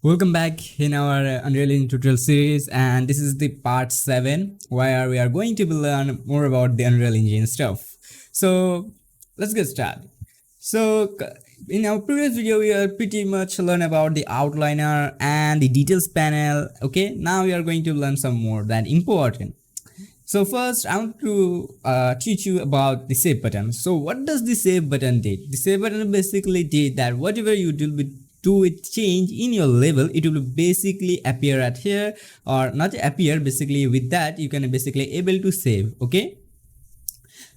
Welcome back in our Unreal Engine tutorial series, and this is the part 7 where we are going to learn more about the Unreal Engine stuff. So let's get started. So in our previous video we are pretty much learn about the outliner and the details panel. Okay, now we are going to learn some more that important. So first I want to teach you about the save button. So what does the save button do? The save button basically did that whatever you do it change in your level, it will basically appear at here, or not appear, basically with that you can basically able to save. Okay,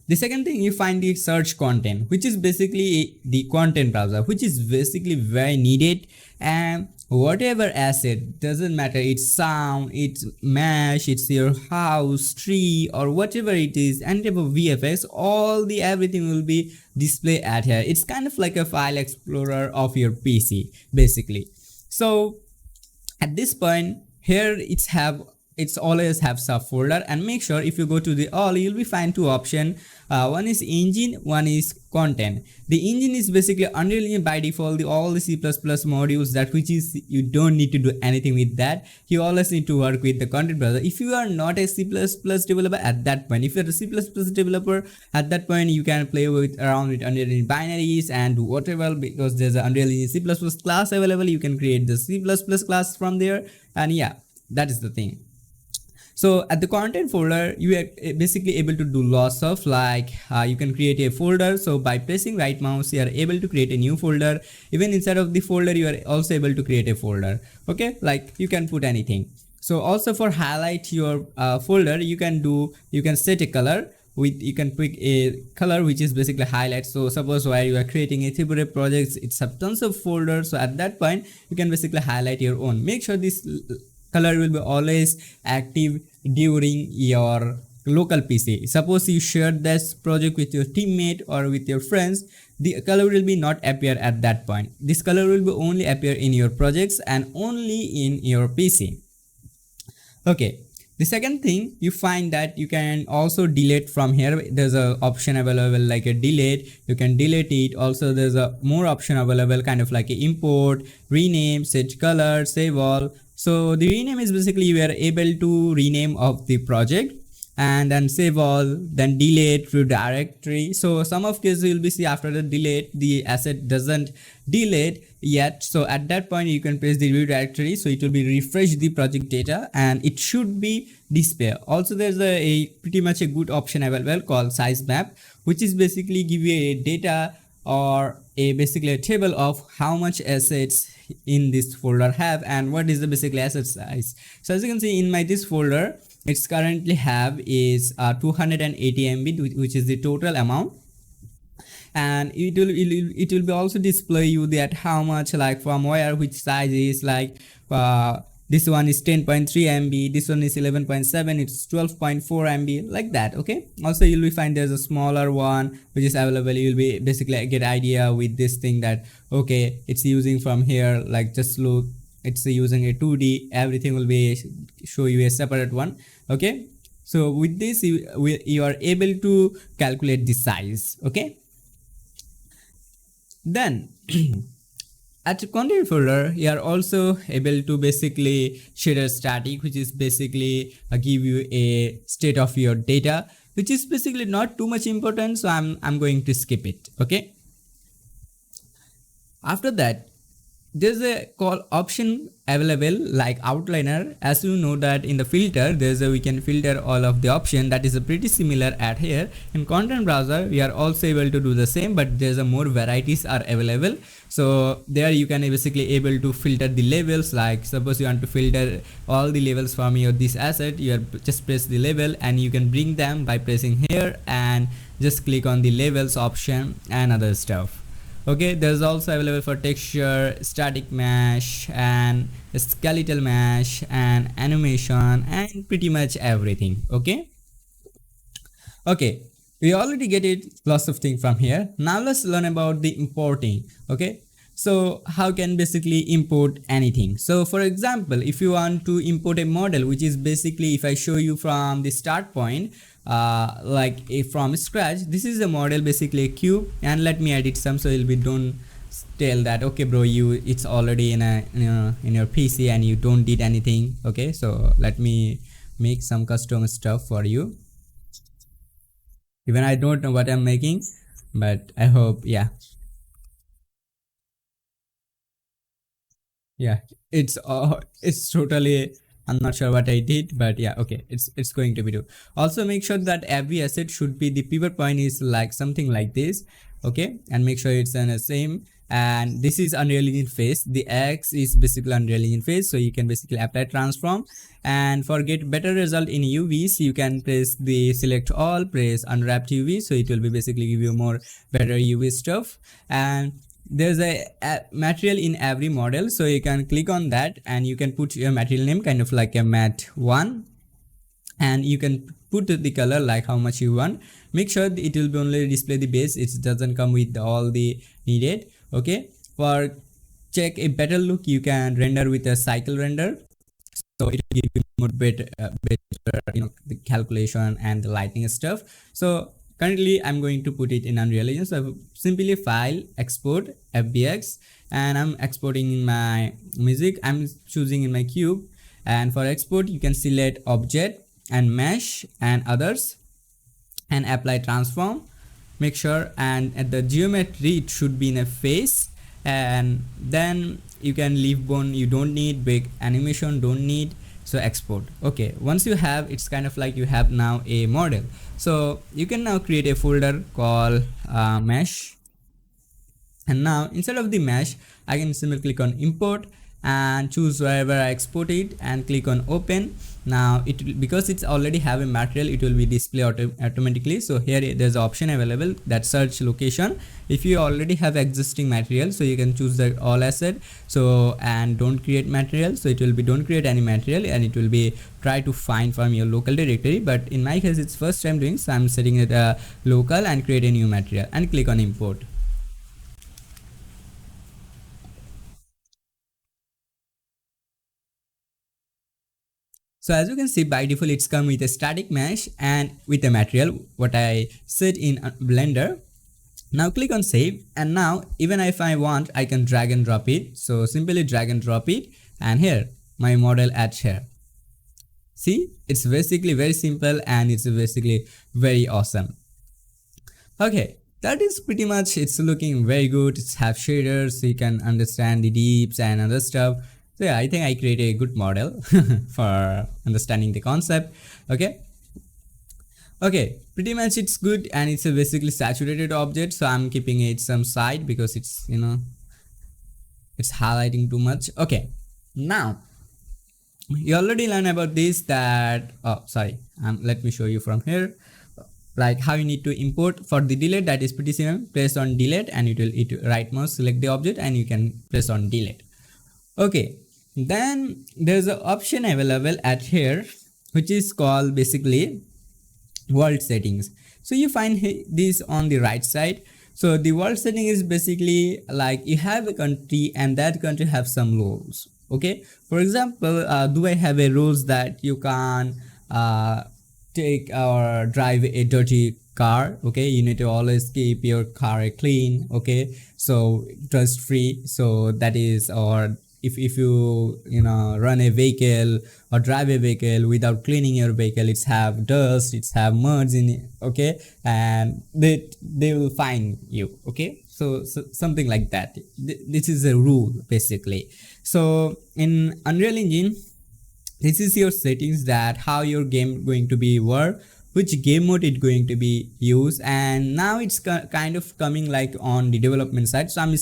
the second thing, you find the search content, which is basically the content browser, which is basically very needed. And whatever asset, doesn't matter, it's sound, it's mesh, it's your house, tree, or whatever it is, any type of VFX, all the everything will be displayed at here. It's kind of like a file explorer of your PC basically. So at this point here it's always have subfolder, and make sure if you go to the all, you'll be find two option. One is engine, one is content. The engine is basically Unreal Engine by default, all the C++ modules, that which is you don't need to do anything with that. You always need to work with the content browser. If you are not a C++ developer at that point, if you're a C++ developer at that point, you can play with around with Unreal Engine binaries and do whatever, because there's an Unreal Engine C++ class available. You can create the C++ class from there, and yeah, that is the thing. So at the content folder, you are basically able to do lots of you can create a folder. So by pressing right mouse, you are able to create a new folder. Even inside of the folder, you are also able to create a folder. Okay, like you can put anything. So also for highlight your folder, you can set a color. You can pick a color which is basically highlight. So suppose while you are creating a Thibaut projects, it's have tons of folders. So at that point, you can basically highlight your own. Make sure this color will be always active during your local PC. Suppose you share this project with your teammate or with your friends, the color will be not appear at that point. This color will be only appear in your projects and only in your PC. Okay, the second thing, you find that you can also delete from here. There's a option available like a delete. You can delete it. Also there's a more option available, kind of like a import, rename, set color, save all. So the rename is basically you are able to rename of the project, and then save all, then delete to directory. So some of cases you'll be see after the delete, the asset doesn't delete yet. So at that point you can press the redirectory. So it will be refresh the project data and it should be display. Also there's a pretty much a good option available called size map, which is basically give you a data or basically a table of how much assets in this folder have and what is the basically asset size. So as you can see in my this folder, it's currently have is 280 MB, which is the total amount, and it will be also display you that how much, like from where, which size is like this one is 10.3 MB, this one is 11.7, it's 12.4 MB, like that. Okay, also you'll be find there's a smaller one which is available. You'll be basically get idea with this thing that okay, it's using from here, like just look, it's using a 2D, everything will be show you a separate one. Okay, so with this you are able to calculate the size. Okay, then at the content folder, you are also able to basically share a static, which is basically give you a state of your data, which is basically not too much important. So I'm going to skip it. Okay. After that, there's a call option available like outliner. As you know that in the filter, we can filter all of the option. That is a pretty similar at here. In content browser, we are also able to do the same, but there's a more varieties are available. So there you can basically able to filter the labels. Like suppose you want to filter all the labels from your this asset, you are just press the label and you can bring them by pressing here and just click on the labels option and other stuff. Okay, there's also available for texture, static mesh, and skeletal mesh, and animation, and pretty much everything. Okay, we already get it, lots of things from here. Now let's learn about the importing. Okay, so how can basically import anything. So for example, if you want to import a model, which is basically, if I show you from the start point, from scratch, this is a model, basically a cube, and let me edit some so it'll be done tell that, okay bro, it's already in a in your PC and you don't need anything. Okay, so let me make some custom stuff for you. Even I don't know what I'm making, but I hope, yeah, it's totally, I'm not sure what I did, but yeah, okay, it's going to be do. Also make sure that every asset should be, the pivot point is like something like this. Okay, and make sure it's in the same, and this is Unreal Engine face, the X is basically Unreal Engine face, so you can basically apply transform. And for get better result in UVs, you can press the select all, press unwrapped UV, so it will be basically give you more better UV stuff. And there's a material in every model, so you can click on that and you can put your material name kind of like a mat 1, and you can put the color like how much you want. Make sure it will be only display the base, it doesn't come with all the needed. Okay, for check a better look, you can render with a cycle render, so it will give you more better the calculation and the lighting stuff. So currently I'm going to put it in Unreal Engine, so simply file, export FBX, and I'm exporting in my music, I'm choosing in my cube. And for export you can select object and mesh and others and apply transform. Make sure, and at the geometry it should be in a face, and then you can leave bone, you don't need big animation, don't need, so export. Okay, once you have, it's kind of like you have now a model. So you can now create a folder called mesh, and now instead of the mesh I can simply click on import and choose wherever I export it and click on open. Now it will, because it's already have a material, it will be display automatically. So here there's an option available that search location. If you already have existing material, so you can choose the all asset, so and don't create material, so it will be don't create any material, and it will be try to find from your local directory. But in my case it's first time doing, so I'm setting it local and create a new material and click on import. So as you can see, by default it's come with a static mesh and with a material what I set in Blender. Now click on save, and now even if I want I can drag and drop it. So simply drag and drop it, and here my model at here. See, it's basically very simple and it's basically very awesome. Okay, that is pretty much, it's looking very good. It's have shaders, so you can understand the deeps and other stuff. So yeah, I think I created a good model for understanding the concept. Okay, pretty much it's good, and it's a basically saturated object, so I'm keeping it some side because it's it's highlighting too much. Okay, now you already learned about this, that let me show you from here, like how you need to import. For the delete, that is pretty simple. Press on delete and it will right mouse select the object and you can press on delete. Okay, then there's an option available at here which is called basically world settings. So you find this on the right side. So the world setting is basically like you have a country and that country have some rules. Okay, for example, do I have a rules that you can take or drive a dirty car? Okay, you need to always keep your car clean. Okay, so dust free, so that is, or if you run a vehicle or drive a vehicle without cleaning your vehicle, it's have dust, it's have muds in it. Okay, and they will fine you. Okay, so something like that. This is a rule basically. So in Unreal Engine, this is your settings, that how your game going to be work, which game mode it going to be used. And now it's kind of coming like on the development side, so I'm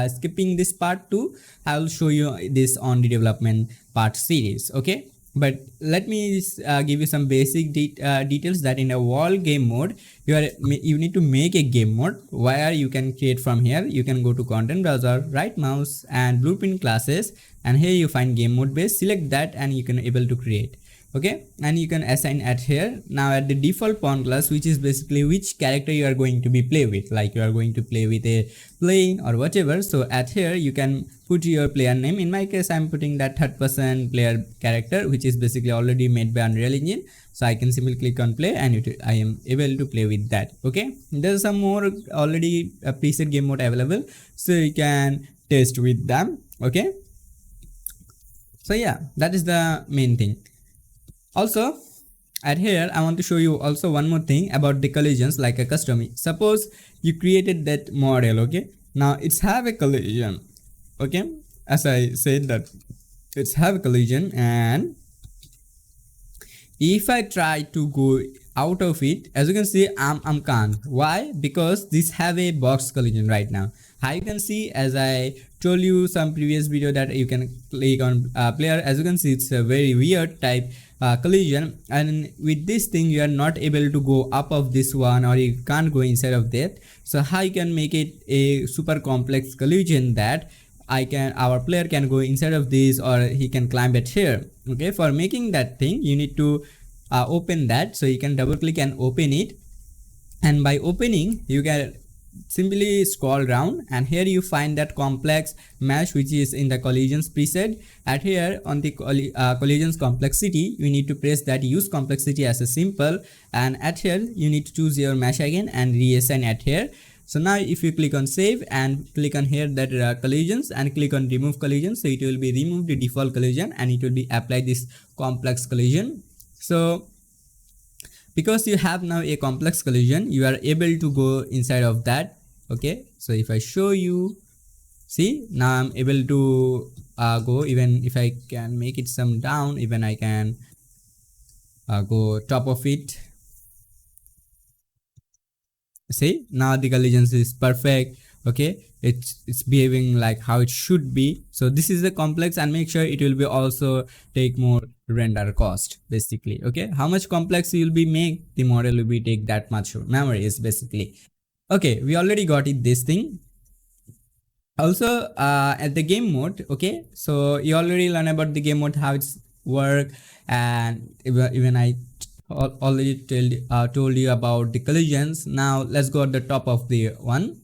skipping this part too. I will show you this on the development part series. Okay, but let me give you some basic details, that in a wall game mode you need to make a game mode where you can create from here. You can go to content browser, right mouse and blueprint classes, and here you find game mode base, select that and you can able to create. okay, and you can assign at here. Now at the default pawn class, which is basically which character you are going to be play with, like you are going to play with a plane or whatever. So at here you can put your player name. In my case, I'm putting that third person player character, which is basically already made by Unreal Engine. So I can simply click on play and I am able to play with that. Okay, there's some more already preset game mode available, so you can test with them. Okay, so yeah, that is the main thing. Also at here I want to show you also one more thing about the collisions, like a custom. Suppose you created that model, okay, now it's have a collision, okay, as I said that it's have a collision, and if I try to go out of it, as you can see, I'm can't. Why? Because this have a box collision right now. How you can see, as I told you some previous video, that you can click on player. As you can see, it's a very weird type collision, and with this thing you are not able to go up of this one, or you can't go inside of that. So how you can make it a super complex collision that our player can go inside of this, or he can climb it here. Okay, for making that thing you need to open that. So you can double click and open it, and by opening you can simply scroll down, and here you find that complex mesh, which is in the collisions preset. At here on the collisions complexity, you need to press that use complexity as a simple, and at here you need to choose your mesh again and reassign at here. So now if you click on save and click on here that collisions and click on remove collision, so it will be remove the default collision and it will be apply this complex collision. So because you have now a complex collision, you are able to go inside of that. Okay, so if I show you, see, now I'm able to go. Even if I can make it some down, even I can go top of it. See, now the collisions is perfect. Okay, it's behaving like how it should be. So this is the complex, and make sure it will be also take more render cost basically. Okay, how much complex you will be make, the model will be take that much memory is basically. Okay, we already got it, this thing. Also at the game mode, okay, so you already learn about the game mode, how it's work, and even I already told you about the collisions. Now let's go at the top of the one.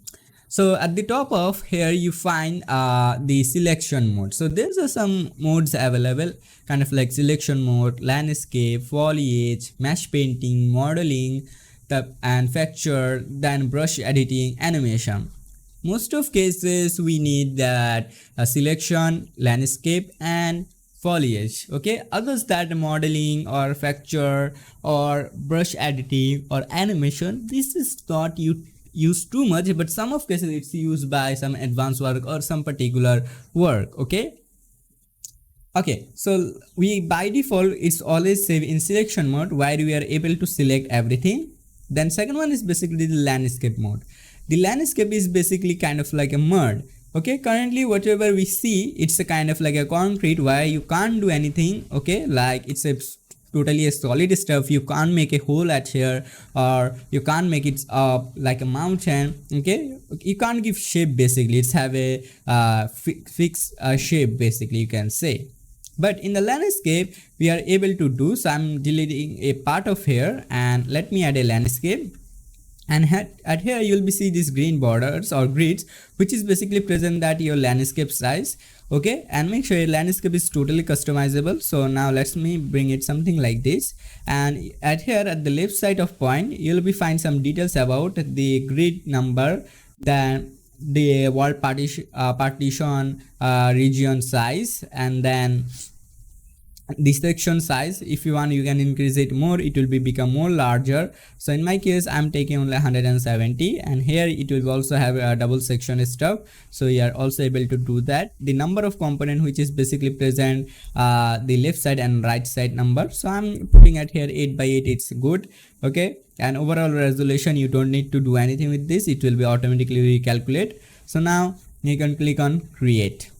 So at the top of here you find the selection mode. So there's some modes available, kind of like selection mode, landscape, foliage, mesh painting, modeling, and texture, then brush editing, animation. Most of cases we need that selection, landscape, and foliage. Okay, others that modeling or texture or brush editing or animation, this is not used too much, but some of cases it's used by some advanced work or some particular work. Okay, so we by default it's always save in selection mode, where we are able to select everything. Then second one is basically the landscape mode. The landscape is basically kind of like a mud. Okay, currently whatever we see, it's a kind of like a concrete where you can't do anything. Okay, like it's a totally a solid stuff. You can't make a hole at here, or you can't make it like a mountain. Okay, you can't give shape basically. It's have a fixed shape basically, you can say. But in the landscape we are able to do. So I'm deleting a part of here, and let me add a landscape. And at here you will be see these green borders or grids, which is basically present that your landscape size. Okay, and make sure your landscape is totally customizable. So now let me bring it something like this, and at here at the left side of point you'll be find some details about the grid number, then the world partition region size, and then the section size. If you want, you can increase it more, it will be become more larger. So in my case I'm taking only 170, and here it will also have a double section stuff, so you are also able to do that. The number of component, which is basically present the left side and right side number, so I'm putting at here 8 by 8, it's good. Okay, and overall resolution, you don't need to do anything with this, it will be automatically recalculate. So now you can click on create.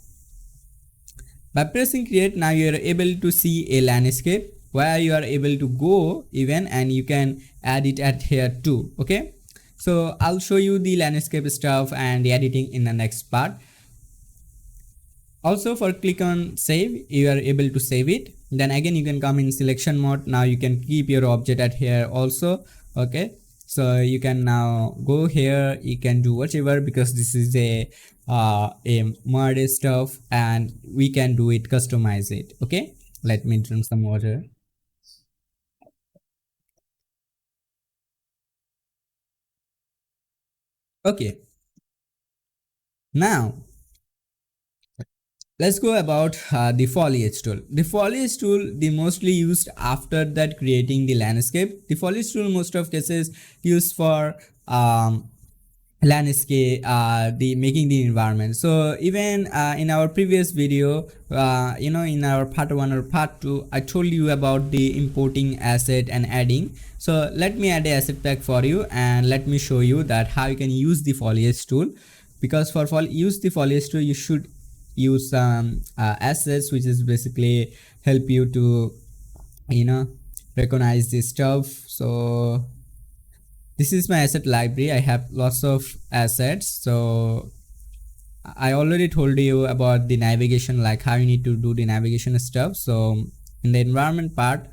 By pressing create, now you are able to see a landscape where you are able to go even, and you can add it at here too. Okay, so I'll show you the landscape stuff and the editing in the next part. Also for click on save, you are able to save it. Then again you can come in selection mode. Now you can keep your object at here also. Okay, so you can now go here, you can do whatever, because this is a mod stuff and we can do it, customize it. Okay, let me drink some water. Okay, now let's go about the foliage tool. The foliage tool, the mostly used after that creating the landscape. The foliage tool most of cases used for landscape, the making the environment. So even in our previous video, in our part 1 or part 2, I told you about the importing asset and adding. So let me add a asset pack for you and let me show you that how you can use the foliage tool. Because for use the foliage tool, you should use some assets which is basically help you to recognize this stuff. So this is my asset library. I have lots of assets. So I already told you about the navigation, like how you need to do the navigation stuff. So in the environment part,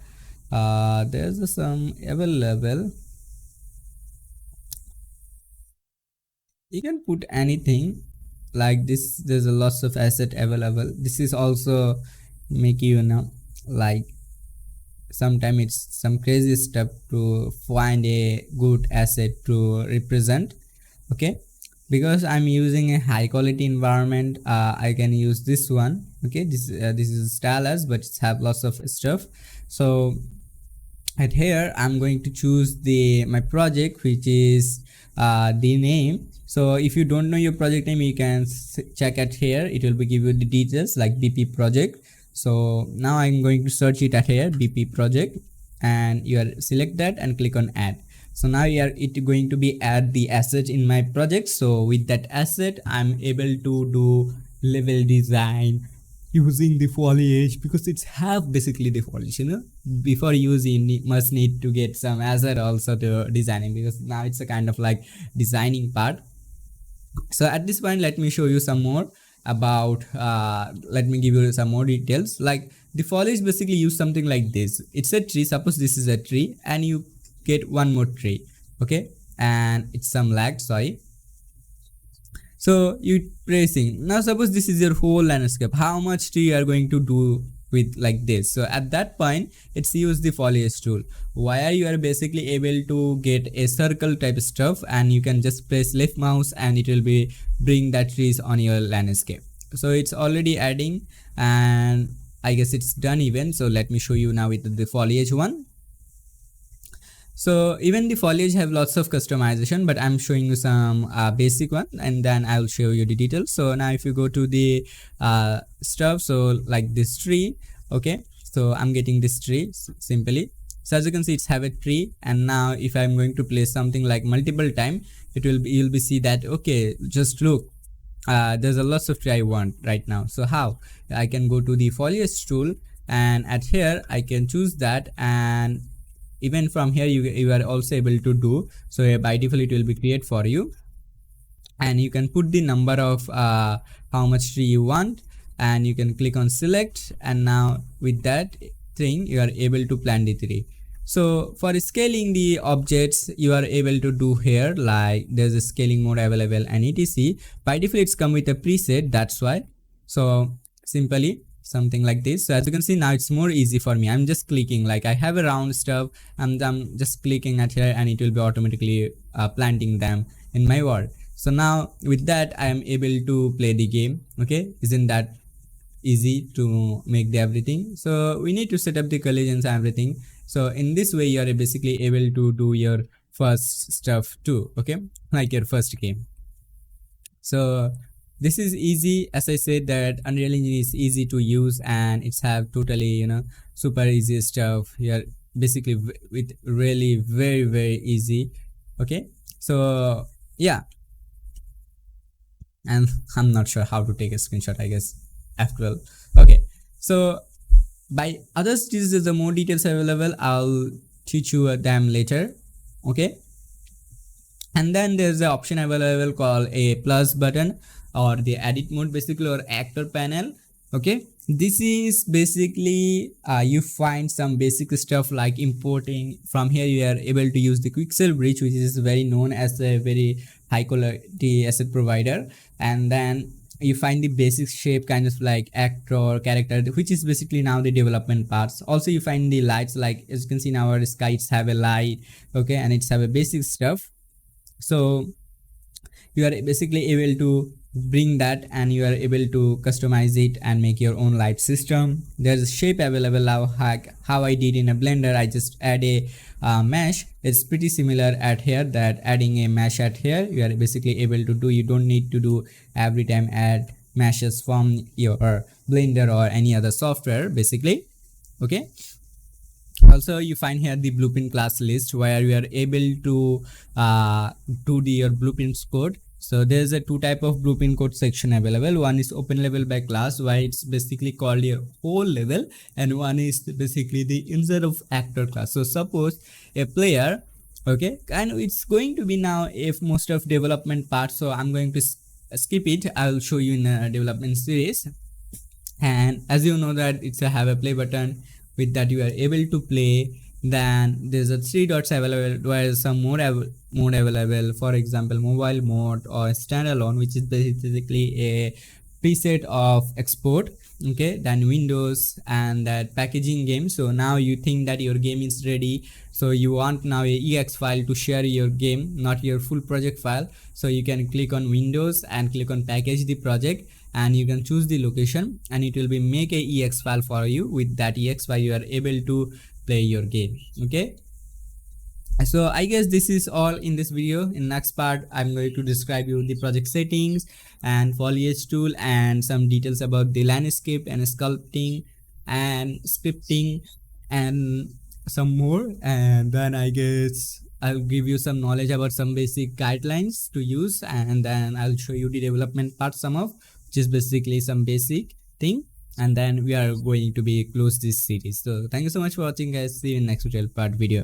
there's some available. You can put anything like this. There's a lots of asset available. This is also make like sometimes it's some crazy step to find a good asset to represent. Okay, because I'm using a high quality environment, I can use this one. Okay, this is stylus, but it's have lots of stuff. So at here I'm going to choose my project, which is the name. So if you don't know your project name, you can check at here. It will be give you the details like BP project. So now I'm going to search it at here, BP project, and you are select that and click on add. So now it going to be add the asset in my project. So with that asset, I'm able to do level design using the foliage, because it's have basically the foliage. Before using, you must need to get some asset also to designing, because now it's a kind of like designing part. So at this point, let me show you some more about let me give you some more details. Like the foliage basically use something like this. It's a tree. Suppose this is a tree and you get one more tree. Okay, and it's some lag, sorry. So you pressing. Now suppose this is your whole landscape. How much tree you are going to do with like this? So at that point, it's use the foliage tool, where you are basically able to get a circle type stuff, and you can just press left mouse and it will be bring that trees on your landscape. So it's already adding, and I guess it's done even. So let me show you now with the foliage one. So even the foliage have lots of customization, but I'm showing you some basic one, and then I'll show you the details. So now if you go to the stuff, so like this tree, okay, so I'm getting this tree simply. So as you can see, it's have a tree, and now if I'm going to place something like multiple time, it will be, you'll be see that, okay, just look, there's a lots of tree I want right now. So how I can go to the foliage tool, and at here I can choose that, and even from here you are also able to do. So by default it will be create for you, and you can put the number of how much tree you want, and you can click on select, and now with that thing you are able to plant the tree. So for scaling the objects, you are able to do here, like there's a scaling mode available and etc. By default it's come with a preset, that's why. So simply something like this. So as you can see, now it's more easy for me. I'm just clicking, like I have a round stuff, and I'm just clicking at here, and it will be automatically planting them in my world. So now with that I am able to play the game. Okay, isn't that easy to make the everything? So we need to set up the collisions and everything. So in this way you are basically able to do your first stuff too. Okay, like your first game. So this is easy. As I said, that Unreal Engine is easy to use, and it's have totally super easy stuff here, basically with really very easy. Okay, so yeah, and I'm not sure how to take a screenshot, I guess F12. Okay, so by others, this is the more details available. I'll teach you them later. Okay, and then there's the option available called a plus button. or the edit mode basically, or actor panel. Okay, this is basically you find some basic stuff like importing. From here you are able to use the Quixel bridge, which is very known as a very high quality asset provider, and then you find the basic shape kind of like actor character, which is basically now the development parts. Also you find the lights, like as you can see now our skies have a light, okay, and it's have a basic stuff. So you are basically able to bring that and you are able to customize it and make your own light system. There's a shape available now, how I did in a blender. I just add a mesh. It's pretty similar at here, that adding a mesh at here you are basically able to do. You don't need to do every time add meshes from your blender or any other software basically. Okay, also you find here the blueprint class list where you are able to do your blueprints code. So there's a two type of blueprint code section available. One is open level by class, where it's basically called your whole level, and one is basically the inside of actor class. So suppose a player, okay, and it's going to be now if most of development part, so I'm going to skip it. I'll show you in a development series. And as you know that it's a have a play button, with that you are able to play. Then there's a 3 dots available where some mode available, for example mobile mode or standalone, which is basically a preset of export. Okay, then windows and that packaging game. So now you think that your game is ready, so you want now a ex file to share your game, not your full project file. So you can click on windows and click on package the project, and you can choose the location and it will be make a ex file for you. With that ex file you are able to play your game. Okay, so I guess this is all in this video. In next part I'm going to describe you the project settings and foliage tool and some details about the landscape and sculpting and scripting and some more. And then I guess I'll give you some knowledge about some basic guidelines to use, and then I'll show you the development part some of, which is basically some basic thing, and then we are going to be close this series. So thank you so much for watching guys. See you in next tutorial part video.